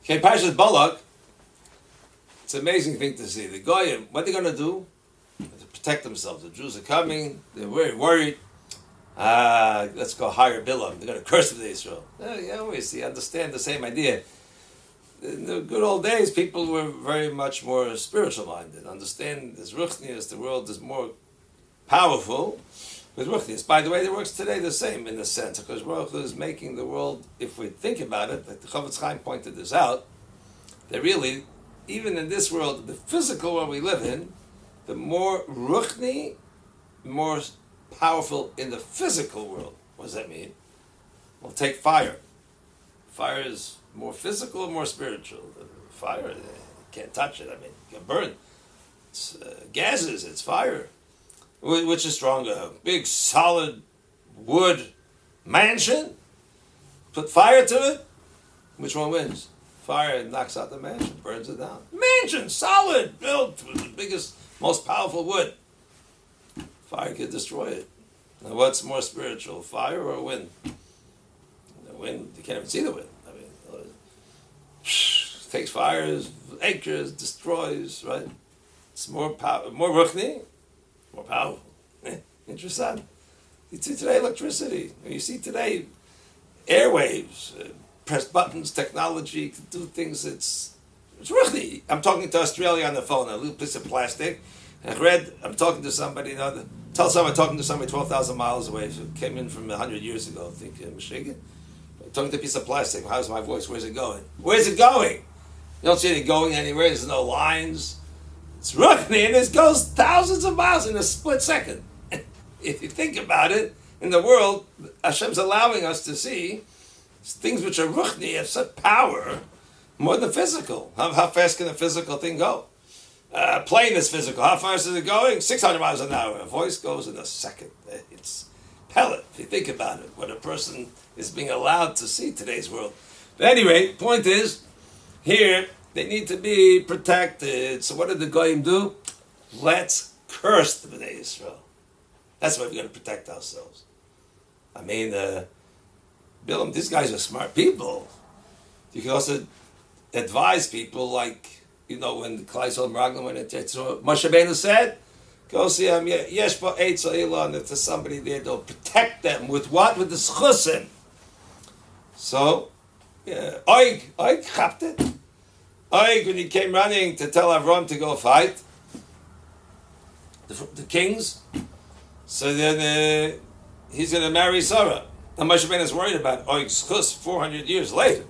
Okay, parasha Bolok. It's an amazing thing to see. The Goyim, what are they going to do? To protect themselves. The Jews are coming. They're very worried. Let's go hire Bilam. They're going to curse the Israel. You always understand the same idea. In the good old days, people were very much more spiritual minded. Understand this ruchnius, the world is more powerful with ruchnius. By the way, it works today the same in a sense, because Baruch Hu is making the world, if we think about it, like the Chavetz Chaim pointed this out, that really, even in this world, the physical world we live in, the more ruchni, more powerful in the physical world. What does that mean? Well, take fire. Fire is more physical or more spiritual? Fire, you can't touch it. I mean, you can burn. It's gases, it's fire. Which is stronger? A big, solid wood mansion? Put fire to it? Which one wins? Fire knocks out the mansion, burns it down. Mansion, solid, built with the biggest, most powerful wood. Fire could destroy it. Now, what's more spiritual, fire or wind? The wind, you can't even see the wind. I mean, takes fires, acres, destroys, right? It's more power, more ruchni, more powerful. Interesting. You see today electricity. You see today airwaves, press buttons, technology, to do things. It's ruchni. I'm talking to Australia on the phone, a little piece of plastic. I'm talking to somebody, tell someone I'm talking to somebody 12,000 miles away, who came in from 100 years ago, I think in Michigan. I'm talking to a piece of plastic. How's my voice? Where's it going? Where's it going? You don't see it going anywhere. There's no lines. It's ruchni, and it goes thousands of miles in a split second. If you think about it, in the world, Hashem's allowing us to see things which are ruchni have such power more than physical. How fast can a physical thing go? Plane is physical. How fast is it going? 600 miles an hour. A voice goes in a second. It's pellet, if you think about it, what a person is being allowed to see today's world. But anyway, point is, here, they need to be protected. So what did the Goyim do? Let's curse the Bnei Israel. That's why we're going to protect ourselves. I mean, Bilam, these guys are smart people. You can also advise people like, when the Klai Yisrael Meraglim went into Yitzhak, Moshe Rabbeinu said, go see him, yesh bo eitz ha'ila, and if there's somebody there, they'll protect them with what? With the schusim. So, Oig chapped it. Oig, when he came running to tell Avram to go fight, the kings, so then he's going to marry Sarah. Now Moshe Rabbeinu is worried about Oig's chus 400 years later.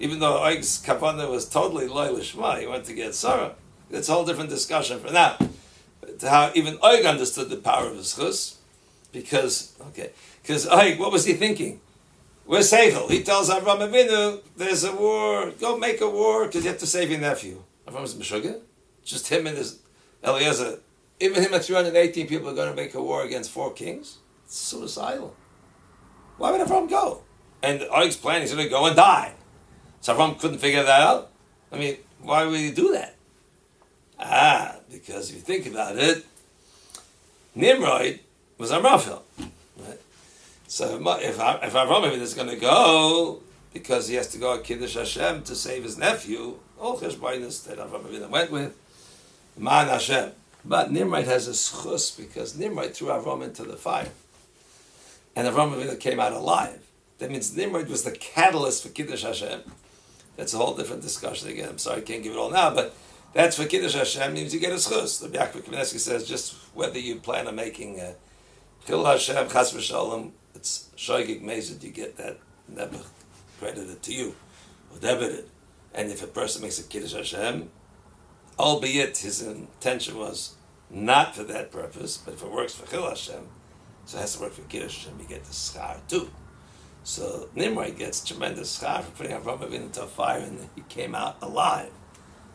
Even though Oig's kavanah was totally loyal Shema, he went to get Sarah. That's a whole different discussion for now. To how even Oig understood the power of his chus, because Oig, what was he thinking? Where's Seichel? He tells Avram Avinu, there's a war, go make a war, because you have to save your nephew. Avram's Meshuggah? Just him and his Eliezer. Even him and 318 people are going to make a war against 4 kings? It's suicidal. Why would Avram go? And Oig's plan, he's going to go and die. So Avram couldn't figure that out. I mean, why would he do that? Because if you think about it, Nimrod was Amraphel. Right? So if Avram is going to go, because he has to go at Kiddush Hashem to save his nephew, all cheshbonos that Avram went with, Man Hashem. But Nimrod has a schus because Nimrod threw Avram into the fire. And Avram came out alive. That means Nimrod was the catalyst for Kiddush Hashem. That's a whole different discussion again. I'm sorry, I can't give it all now, but that's for Kiddush Hashem means you get a schus. The Yaakov Kamenetsky says just whether you plan on making Chil Hashem, Chas v'Shalom, it's shoygig mezid, you get that never credited to you, or debited. And if a person makes a Kiddush Hashem, albeit his intention was not for that purpose, but if it works for Chil Hashem, so it has to work for Kiddush Hashem, you get the schar too. So Nimrod gets tremendous schar for putting Avram Avinu into a fire, and he came out alive.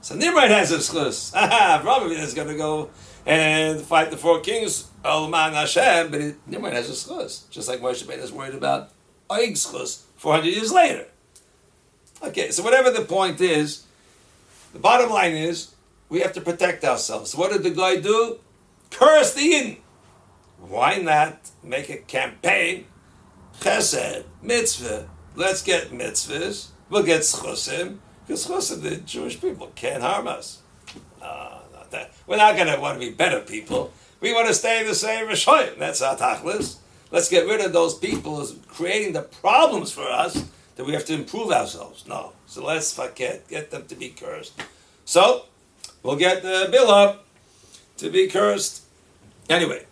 So Nimrod has a schus. Avram Avinu is going to go and fight the 4 kings, Olman Hashem, but Nimrod has a schus, just like Moshe Rabbeinu is worried about Oig's schus 400 years later. Okay, so whatever the point is, the bottom line is, we have to protect ourselves. So what did the guy do? Curse the Yidden. Why not make a campaign? Chesed, mitzvah. Let's get mitzvahs. We'll get schusim. Because the Jewish people can't harm us. Not that. We're not going to want to be better people. We want to stay the same Rishoyim. That's our tachlis. Let's get rid of those people who's creating the problems for us that we have to improve ourselves. No. So let's get them to be cursed. So, we'll get Bilam to be cursed. Anyway,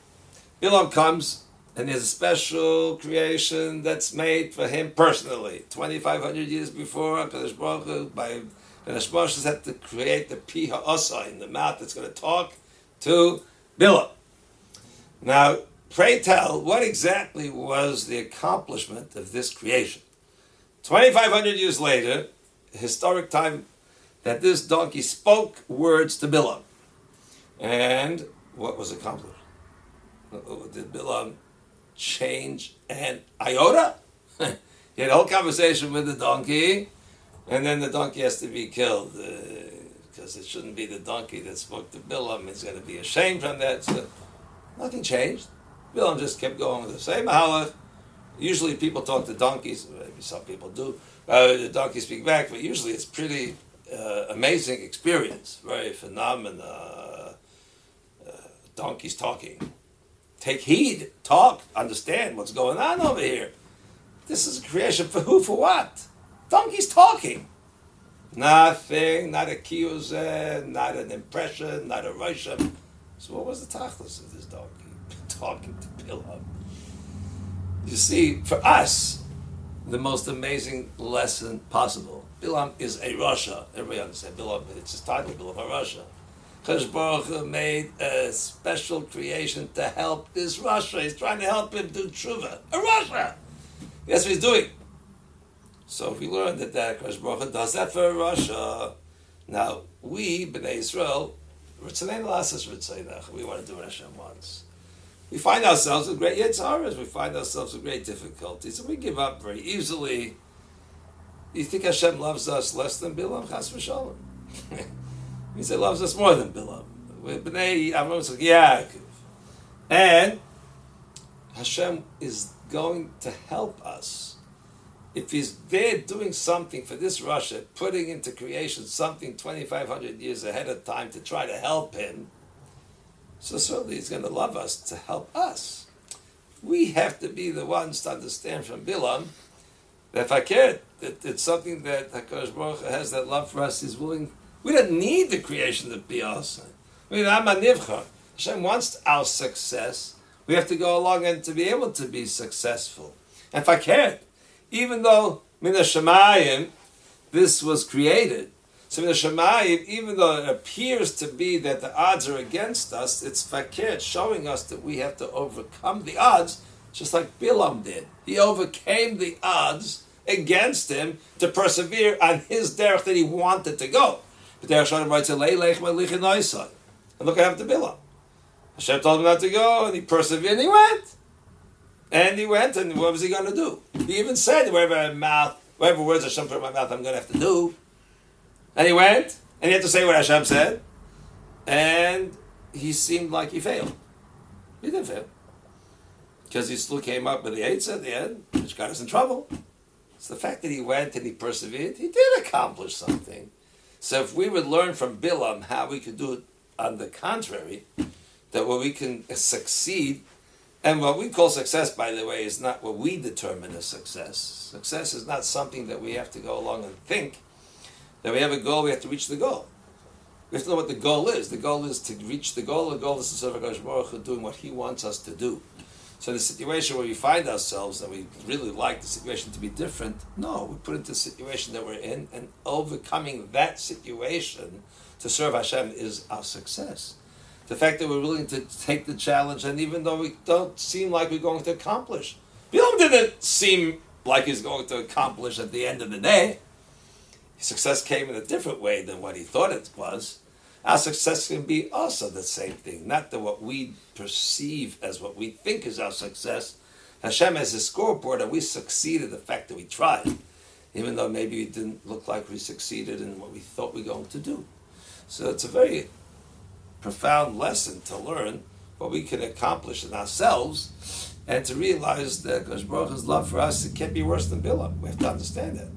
Bilam comes, and there's a special creation that's made for him personally. 2,500 years before, HaKadosh Baruch Hu, by the Hashmashas had to create the Pi HaOsai, the mouth that's going to talk to Bilam. Now, pray tell, what exactly was the accomplishment of this creation? 2,500 years later, historic time, that this donkey spoke words to Bilam. And what was accomplished? Did Bilam change an iota? He had a whole conversation with the donkey, and then the donkey has to be killed, because it shouldn't be the donkey that spoke to Bilam. He's going to be ashamed from that. So nothing changed. Bilam just kept going with the same halach. Usually people talk to donkeys, maybe some people do. The donkeys speak back, but usually it's pretty amazing experience, very phenomenal. Donkeys talking. Take heed, talk, understand what's going on over here. This is a creation for who, for what? Donkeys talking. Nothing, not a kiyuzeh, not an impression, not a rosham. So what was the tachlis of this donkey talking to Bilam? You see, for us, the most amazing lesson possible. Bilam is a Rasha. Everybody understands Bilam. It's his title, Bilam HaRasha. Kadosh Baruch Hu made a special creation to help this Rasha. He's trying to help him do tshuva. A Rasha. That's what he's doing. So if we learn that Kadosh Baruch Hu does that for a Rasha, now we, Bnei Yisrael, we want to do what Hashem wants. We find ourselves with great yetzaras. We find ourselves with great difficulties, and we give up very easily. You think Hashem loves us less than Bilam? Chas v'shalom. He said loves us more than Bilam. We're Bnei Yaakov. And Hashem is going to help us. If He's there doing something for this Rasha, putting into creation something 2,500 years ahead of time to try to help Him, so certainly He's going to love us to help us. We have to be the ones to understand from Bilam that if I care, that it's something that HaKadosh Baruch Hu has that love for us. He's willing. We don't need the creation to be us. I'm a nivchar. Hashem wants our success. We have to go along and to be able to be successful. And if I can't, even though Min HaShamayim, this was created, so Min HaShamayim, even though it appears to be that the odds are against us, it's fakir, showing us that we have to overcome the odds, just like Bilam did. He overcame the odds against him to persevere on his derech that he wanted to go. But there Hashem writes, and look what happened to Bilam. Hashem told him not to go, and he persevered, and he went. And what was he going to do? He even said, whatever words Hashem put in my mouth, I'm going to have to do. And he went, and he had to say what Hashem said, and he seemed like he failed. He didn't fail. Because he still came up with the eights at the end, which got us in trouble. So the fact that he went and he persevered, he did accomplish something. So if we would learn from Bilam how we could do it on the contrary, that where we can succeed, and what we call success, by the way, is not what we determine as success. Success is not something that we have to go along and think. That we have a goal, we have to reach the goal. We have to know what the goal is. The goal is to reach the goal. The goal is to serve HaKadosh Baruch Hu doing what He wants us to do. So the situation where we find ourselves, and we really like the situation to be different, no, we put into the situation that we're in, and overcoming that situation to serve Hashem is our success. The fact that we're willing to take the challenge, and even though we don't seem like we're going to accomplish. Bilam didn't seem like he's going to accomplish at the end of the day. His success came in a different way than what he thought it was. Our success can be also the same thing, not that what we perceive as what we think is our success. Hashem has a scoreboard, and we succeeded the fact that we tried, even though maybe it didn't look like we succeeded in what we thought we were going to do. So it's a very profound lesson to learn what we can accomplish in ourselves, and to realize that Kadosh Baruch Hu's love for us, it can't be worse than Bilam. We have to understand that.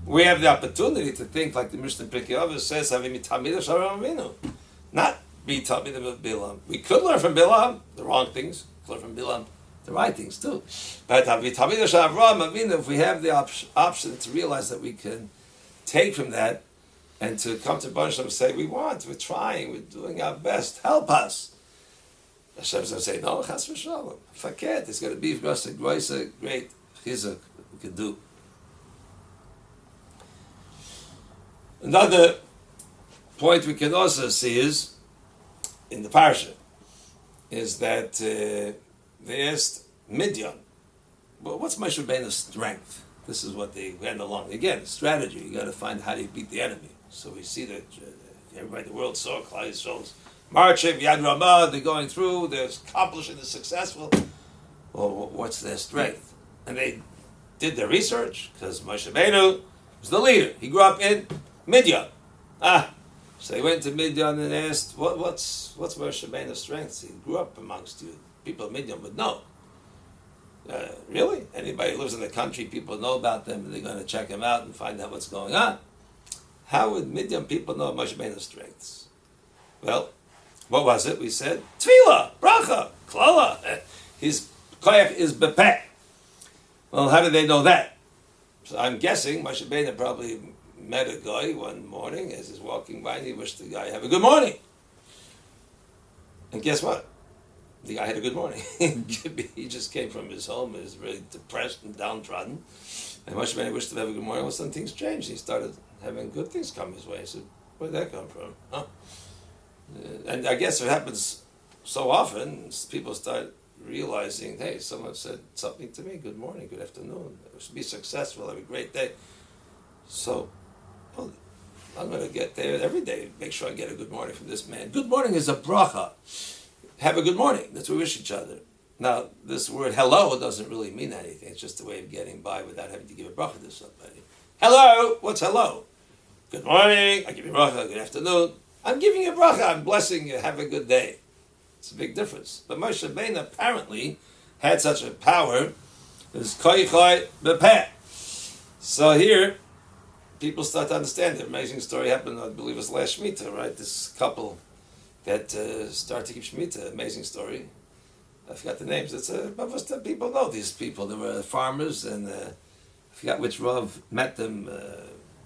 We have the opportunity to think like the Mishnah Pirkei Avos says, not be Talmidim of Bilam. We could learn from Bilam the wrong things, learn from Bilam the right things too. But if we have the option to realize that we can take from that and to come to Baruch and say, we're trying, we're doing our best, help us. Hashem's going to say, no, chas v'shalom, forget, it's going to be for us a great chizuk we can do. Another point we can also see is, in the parasha, is that they asked Midian, well, what's Moshe Rabbeinu's strength? This is what they went along. Again, strategy, you got to find how do you beat the enemy. So we see that everybody in the world saw Klal Yisrael's marching, Yad Ramah, they're going through, they're accomplishing, they're successful. Well, what's their strength? And they did their research, because Moshe Rabbeinu was the leader. He grew up in Midian. So they went to Midian and asked, what's Moshe Rabbeinu's strength? He grew up amongst you. People of Midian would know. Really? Anybody who lives in the country, people know about them, and they're going to check them out and find out what's going on. How would Midian people know Moshe Rabbeinu's strengths? Well, what was it? We said, Tefillah, Bracha, Klala. His koyach is bepeh. Well, how did they know that? So I'm guessing Moshe Rabbeinu probably met a guy one morning as he's walking by, and he wished the guy have a good morning. And guess what? The guy had a good morning. He just came from his home, he was really depressed and downtrodden. And Moshe Rabbeinu wished him have a good morning. Well, some things changed. He started having good things come his way. He said, where'd that come from? Huh? And I guess it happens so often, people start realizing, hey, someone said something to me, good morning, good afternoon, I should be successful, have a great day. So, well, I'm going to get there every day, make sure I get a good morning from this man. Good morning is a bracha. Have a good morning. That's what we wish each other. Now, this word hello doesn't really mean anything. It's just a way of getting by without having to give a bracha to somebody. Hello! What's hello? Good morning. I give you a bracha. Good afternoon. I'm giving you a bracha. I'm blessing you. Have a good day. It's a big difference. But Moshe Rabbeinu apparently had such a power. There's koychai bepeh. So here, people start to understand. The amazing story happened, I believe it was last Shemitah, right? This couple that started to keep Shemitah. Amazing story. I forgot the names. But most people know these people. They were farmers, and I forgot which Rav met them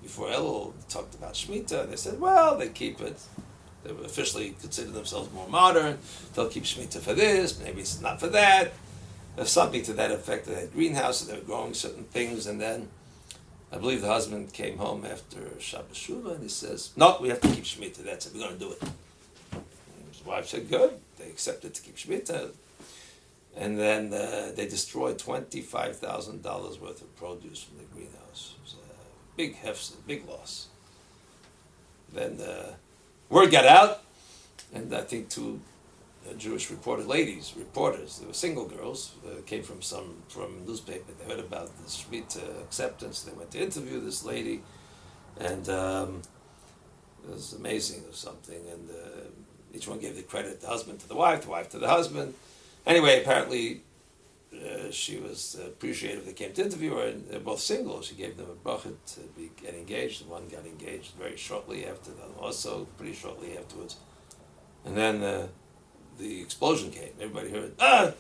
before Elul, talked about Shemitah. They said, well, they keep it. They would officially consider themselves more modern. They'll keep Shemitah for this, maybe it's not for that. There's something to that effect. They had greenhouses, they were growing certain things, and then I believe the husband came home after Shabbos Shuvah, and he says, no, we have to keep Shemitah, that's it, we're going to do it. And his wife said, good, they accepted to keep Shemitah. And then they destroyed $25,000 worth of produce from the greenhouse. It was a big hefsed, big loss. Then word got out, and I think two Jewish reporters, they were single girls, came from newspaper. They heard about the Shemitah acceptance. They went to interview this lady, and it was amazing or something. And each one gave the credit, the husband to the wife to the husband. Anyway, apparently she was appreciative. They came to interview her, and they're both single. She gave them a bracha to get engaged. One got engaged very shortly after them, also pretty shortly afterwards. And then the explosion came. Everybody heard,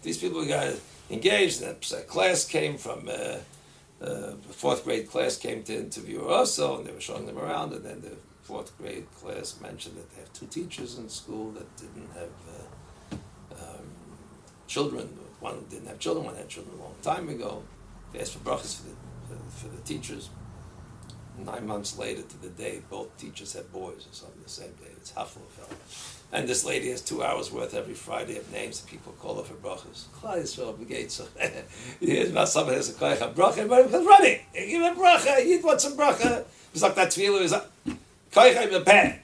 these people got engaged. And a class came from, the fourth grade class came to interview her also, and they were showing them around. And then the fourth grade class mentioned that they have two teachers in school that didn't have children. One didn't have children, one had children a long time ago. They asked for brachas for the teachers. 9 months later to the day, both teachers had boys or something the same day. It's Haflefeld. And this lady has 2 hours worth every Friday of names that people call her for brachas. Klal Yisrael brigade. So you hear about someone has a koyach bracha, everybody comes running. Give a bracha, you want some bracha. It's like that tefillah is koyach in peh.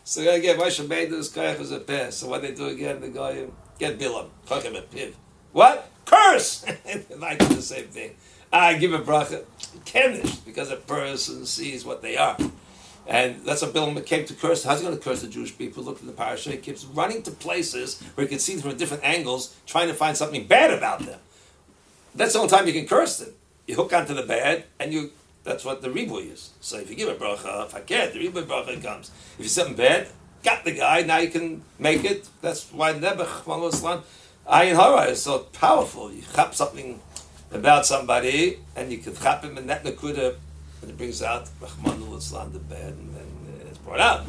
So they're going to get Moshe Rabbeinu's koyach is a peh. So what they do again, the guy get Bilam, koyach in piv. What? Curse! Like the same thing. Give a bracha. Kenish, because a person sees what they are. And that's what Bilam came to curse. How's he going to curse the Jewish people? Look at the parasha. He keeps running to places where he can see them from different angles, trying to find something bad about them. That's the only time you can curse them. You hook onto the bad, and you That's what the riboy is. So if you give a bracha, if I can't, the riboy bracha comes. If it's something bad, got the guy, now you can make it. That's why Nebuch, Ayin Hara is so powerful. You chap something about somebody, and you can chap him in that nakuda, and it brings out Rahman al-Islam, the bad, and then it's brought out.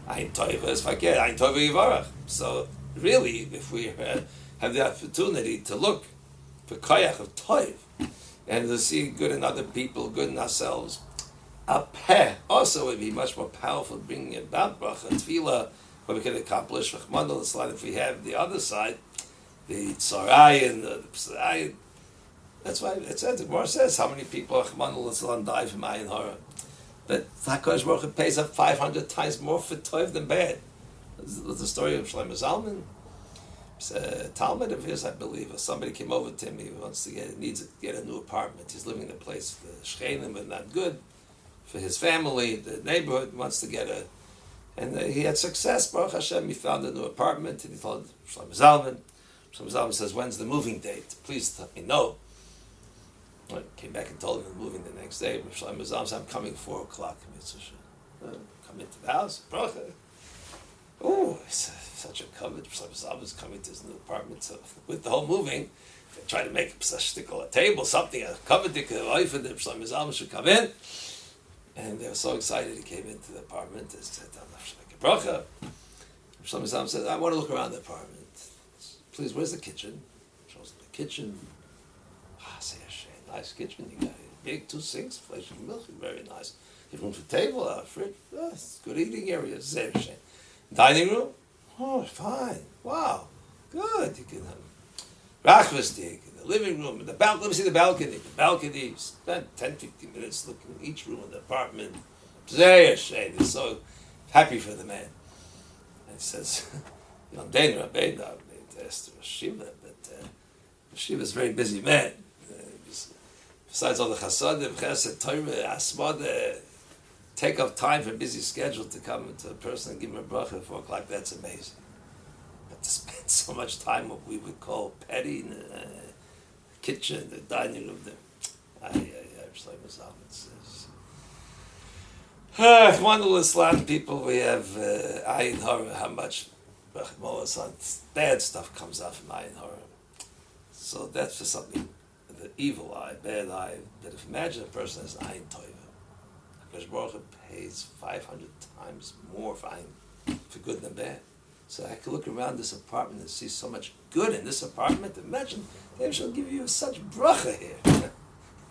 Ayin Toiva is fakir, Ayin Toiva Yivarach. So really, if we have the opportunity to look for koyach of Toiv, and to see good in other people, good in ourselves, a peh also would be much more powerful, bringing about bracha, tefillah, what we can accomplish. Rahman al-Islam, if we have the other side, the tzarai and the psarai. That's why it says, the Gemara says, how many people Rahman al-Islam die from Ayin Hara. But HaKadosh Baruch Hu pays up 500 times more for toiv than bad. This is the story of Shlomo Zalman. It's a Talmud of his, I believe, or somebody came over to him, he needs to get a new apartment. He's living in a place, the shchenim are not good for his family, the neighborhood wants to get a, and he had success, Baruch Hashem, he found a new apartment, and he told Shlomo Zalman. Shlomo Zalman says, when's the moving date? Please let me know. I came back and told him I'm moving the next day. Shlomo Zalman said, I'm coming 4 o'clock. Come into the house, bracha. Oh, it's such a covet. Shlomo Zalman's coming to his new apartment. So with the whole moving, they tried to make a table, something, a covet, a wife, and Shlomo Zalman should come in. And they were so excited he came into the apartment and said, I'm going to make a bracha. Shlomo Zalman said, I want to look around the apartment. Please, where's the kitchen? Shows him the kitchen. Nice kitchen. You got a big 2 sinks, flesh and milk, very nice. You have room for table, a fridge. It's good eating area. Dining room? Oh, fine. Wow. Good. You can have breakfast, the living room, and the balcony. Let me see the balcony. The balcony, spend 10, 15 minutes looking at each room in the apartment. He's so happy for the man. And he says, Shiva, but Shiva is a very busy man. Besides all the chasadim, chesed, Torah, asmad, take off time from a busy schedule to come to a person and give him a bracha at 4 o'clock, that's amazing. But to spend so much time what we would call petty in the kitchen, the dining room, Shlomo Zalman says. One of the Islam people, we have Ayin Hara, how much bad stuff comes out from Ayin Hara. So that's for something, the evil eye, bad eye. But if imagine a person has Ayin Toiva, HaKadosh Baruch Hu pays 500 times more for Ayin, for good than bad. So I could look around this apartment and see so much good in this apartment. Imagine they shall give you such bracha here.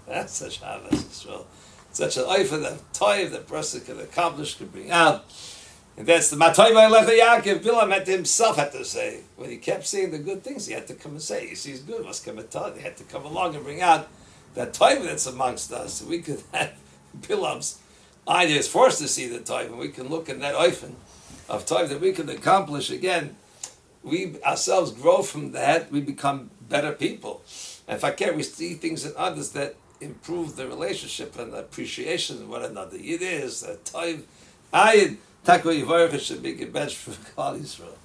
That's such havas Yisrael. Such an eye for the toiv that person can accomplish, can bring out. And that's the Matoiv Lecha Yaakov. Bilam had to himself had to say, when he kept saying the good things, he had to come and say, he sees good, what's coming to he had to come along and bring out that toiv that's amongst us. So we could have Bilam's idea is forced to see the toiv, and we can look in that oifen of toiv that we can accomplish. Again, we ourselves grow from that, we become better people. And if I care, we see things in others that improve the relationship and the appreciation of one another. It is a toiv. Takwa Yivarach should be a bench for Klal Yisrael.